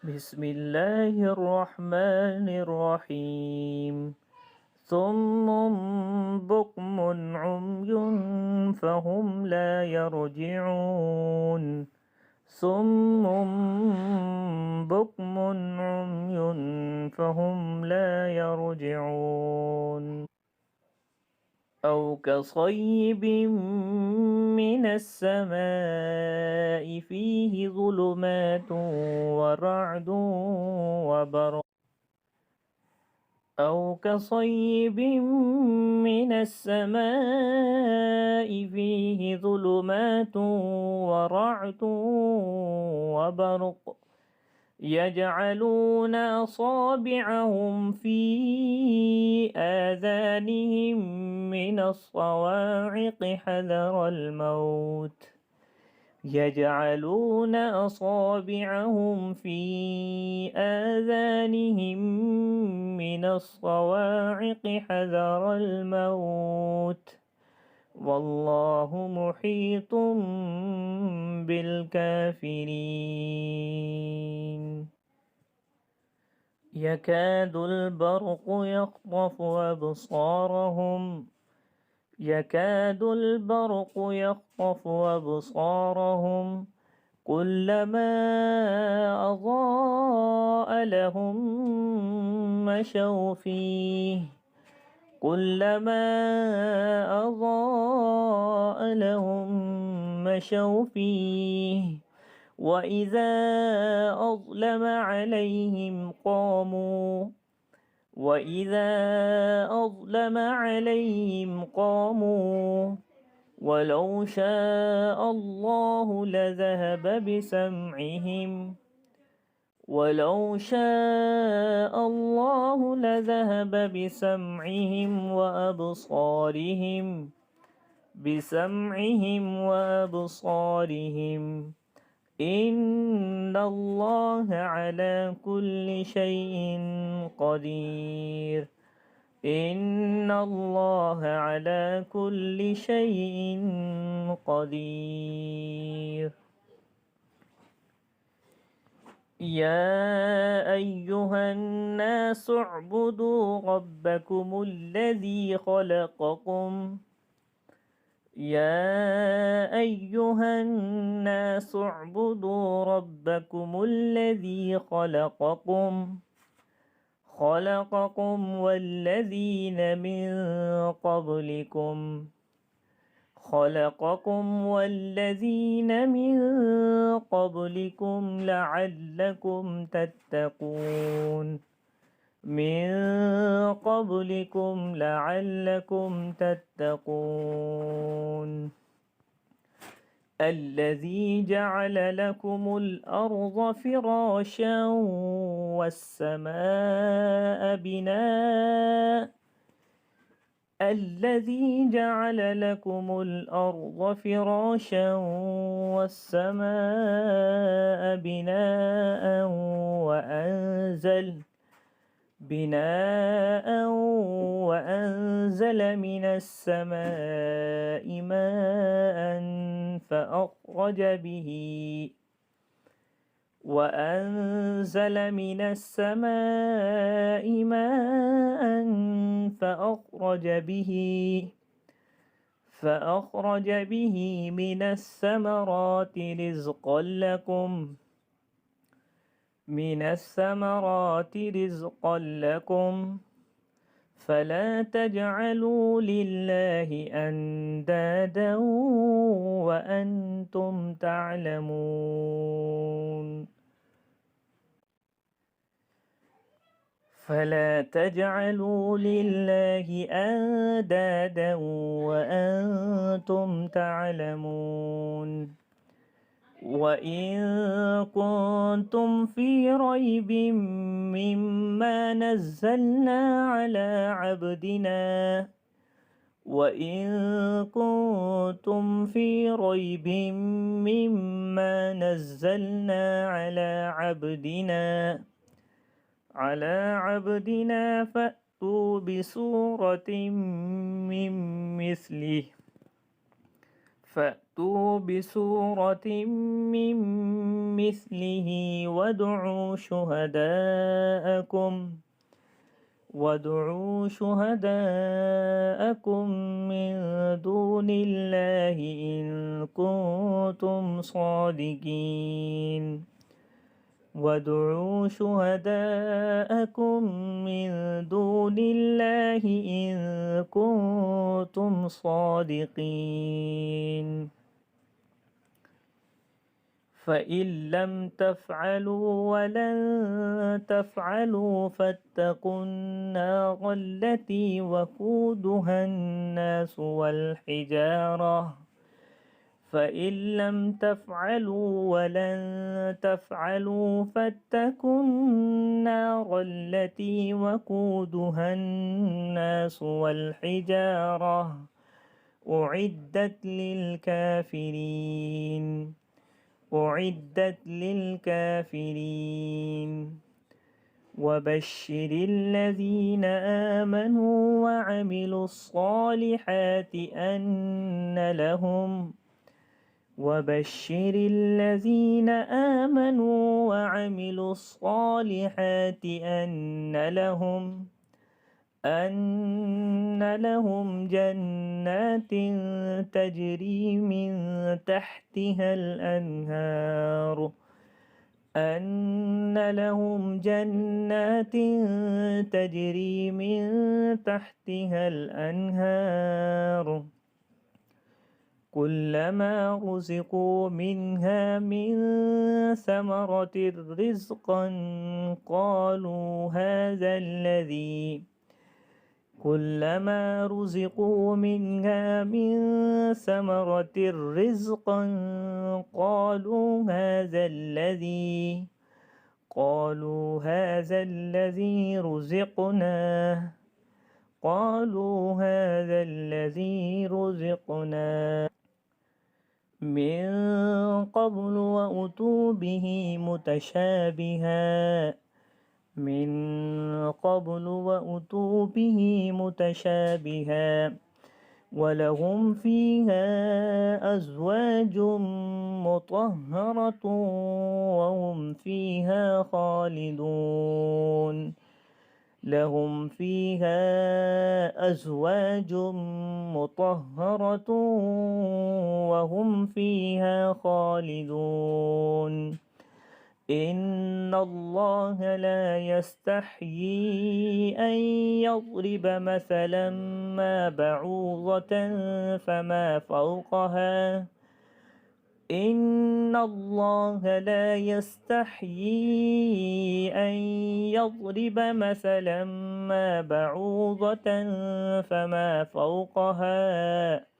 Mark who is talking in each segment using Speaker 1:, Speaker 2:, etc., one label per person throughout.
Speaker 1: بسم الله الرحمن الرحيم صم بكم عمي فهم لا يرجعون صم بكم عمي فهم لا يرجعون أو كصيب من السماء فيه ظلمات ورعد وبرق أو كصيب من السماء فيه ظلمات ورعد وبرق يجعلون أصابعهم في آذانهم من الصواعق حذر الموت يجعلون أصابعهم في آذانهم من الصواعق حذر الموت والله محيط بالكافرين يكاد البرق يخطف أبصارهم كلما أضاء لهم مشوا فيه وإذا أظلم عليهم قاموا ولو شاء الله لذهب بسمعهم وأبصارهم إن الله على كل شيء قدير يا أيها الناس اعبدوا ربكم الذي خلقكم والذين من قبلكم لعلكم تتقون الذي جعل لكم الأرض فراشا والسماء بناء وأنزل من السماء ماء فأخرج به من الثمرات رزقا لكم فلا تجعلوا لله أندادا وأنتم تعلمون وإن كنتم في ريب مما نزلنا على عبدنا فأتوا بسورة من مثله فأتوا بسورة من مثله وادعوا شهداءكم من دون الله إن كنتم صادقين وادعوا شهداءكم من دون الله إن كنتم صادقين فإن لم تفعلوا ولن تفعلوا فاتقوا النار التي وقودها الناس والحجارة فإن لم تفعلوا ولن تفعلوا فاتقوا النار التي وقودها الناس والحجارة أعدت للكافرين وبشر الذين آمنوا وعملوا الصالحات أن لهم جنات تجري من تحتها الأنهار كلما رزقوا منها من ثمرة رزقا قالوا هذا الذي رزقنا من قبل وأتوا به متشابها ولهم فيها أزواج مطهرة وهم فيها خالدون إن الله لا يستحيي أن يضرب مثلا ما بعوضة فما فوقها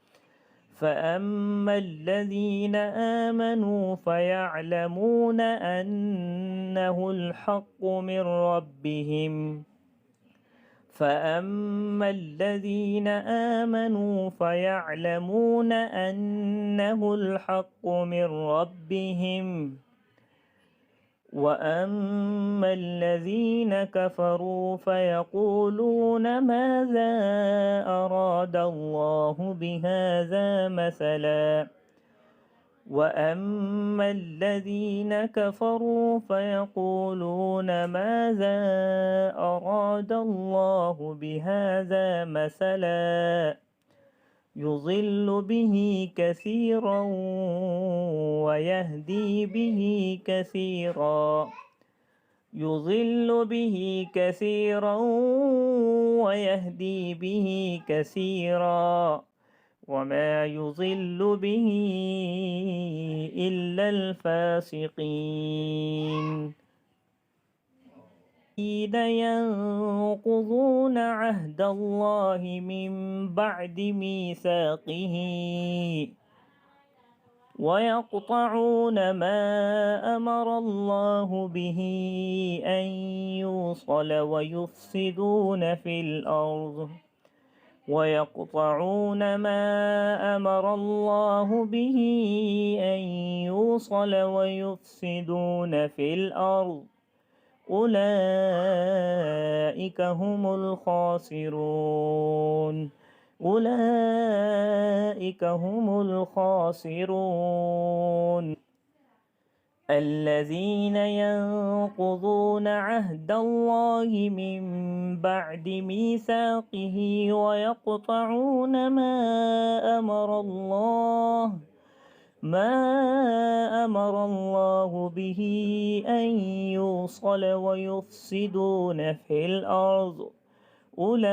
Speaker 1: فأما الذين آمنوا فيعلمون أنه الحق من ربهم وأما الذين كفروا فيقولون ماذا أراد الله بهذا مثلا يضل به كثيرا ويهدي به كثيرا وما يضل به إلا الفاسقين الذين ينقضون عهد الله من بعد ميثاقه ويقطعون ما أمر الله به أن يوصل ويفسدون في الأرض أولئك هم الخاسرون أولئك هم الخاسرون الذين ينقضون عهد الله من بعد ميثاقه ويقطعون ما أمر الله به أن يوصل ويفسدون في الأرض أولئك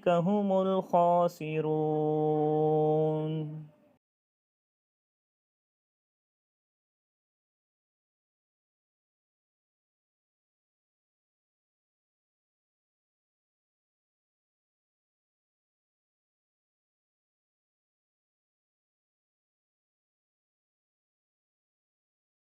Speaker 1: هم الخاسرون